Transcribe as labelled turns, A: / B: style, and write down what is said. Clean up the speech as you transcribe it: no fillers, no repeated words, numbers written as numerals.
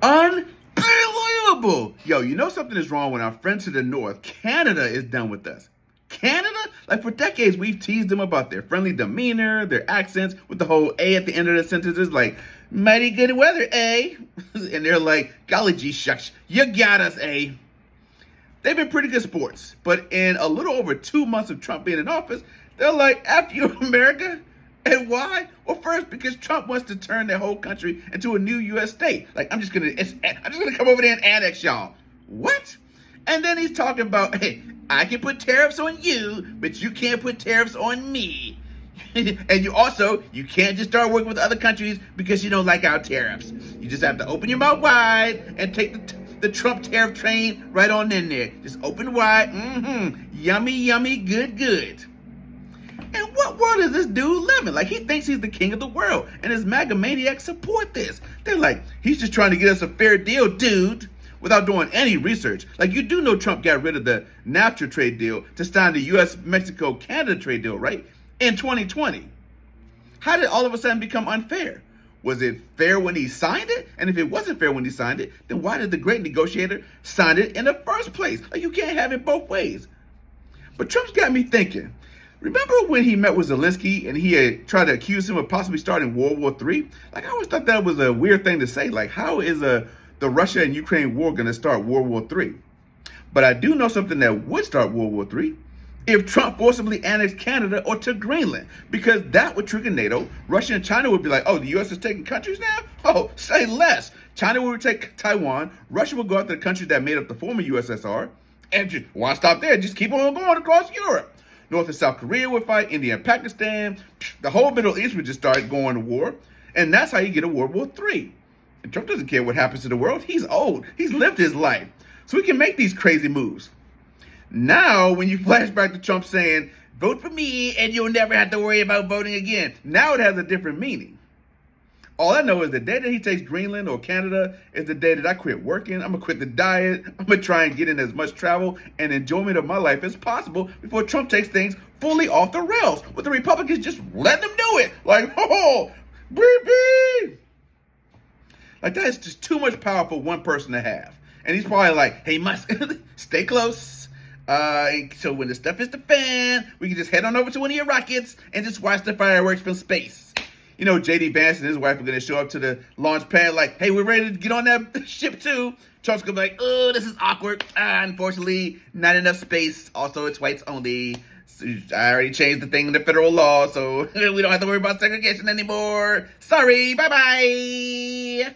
A: Unbelievable. Yo, you know something is wrong when our friends to the north, Canada, is done with us. Canada? Like, for decades, we've teased them about their friendly demeanor, their accents, with the whole A at the end of the sentences, like, mighty good weather, eh? And they're like, golly gee shucks, you got us, eh? They've been pretty good sports, but in a little over 2 months of Trump being in office, they're like, after you, America. And why? Well, first, because Trump wants to turn their whole country into a new U.S. state. Like, I'm just gonna come over there and annex y'all. What? And then he's talking about, hey, I can put tariffs on you, but you can't put tariffs on me. And you can't just start working with other countries because you don't like our tariffs. You just have to open your mouth wide and take the Trump tariff train right on in there. Just open wide. Yummy, yummy, good, good. In what world is this dude living? Like, he thinks he's the king of the world, and his MAGA maniacs support this. They're like, he's just trying to get us a fair deal, dude, without doing any research. Like, you do know Trump got rid of the NAFTA trade deal to sign the U.S.-Mexico-Canada trade deal, right? In 2020. How did all of a sudden become unfair? Was it fair when he signed it? And if it wasn't fair when he signed it, then why did the great negotiator sign it in the first place? Like, you can't have it both ways. But Trump's got me thinking. Remember when he met with Zelensky and he had tried to accuse him of possibly starting World War III? Like, I always thought that was a weird thing to say. Like, how is the Russia and Ukraine war going to start World War III? But I do know something that would start World War III if Trump forcibly annexed Canada or took Greenland, because that would trigger NATO. Russia and China would be like, oh, the U.S. is taking countries now? Oh, say less. China would take Taiwan. Russia would go after the countries that made up the former USSR. And why stop there? Just keep on going across Europe. North and South Korea would fight, India and Pakistan. The whole Middle East would just start going to war. And that's how you get a World War III. And Trump doesn't care what happens to the world. He's old. He's lived his life. So he can make these crazy moves. Now, when you flash back to Trump saying, vote for me and you'll never have to worry about voting again, now it has a different meaning. All I know is the day that he takes Greenland or Canada is the day that I quit working. I'm going to quit the diet. I'm going to try and get in as much travel and enjoyment of my life as possible before Trump takes things fully off the rails, with the Republicans just letting them do it. Like, oh, beep. Like, that is just too much power for one person to have. And he's probably like, hey, Musk, stay close. So when the stuff hits the fan, we can just head on over to one of your rockets and just watch the fireworks from space. You know, J.D. Vance and his wife are going to show up to the launch pad like, hey, we're ready to get on that ship too. Trump's going to be like, oh, this is awkward. Unfortunately, not enough space. Also, it's whites only. So I already changed the thing in the federal law, so we don't have to worry about segregation anymore. Sorry, bye-bye.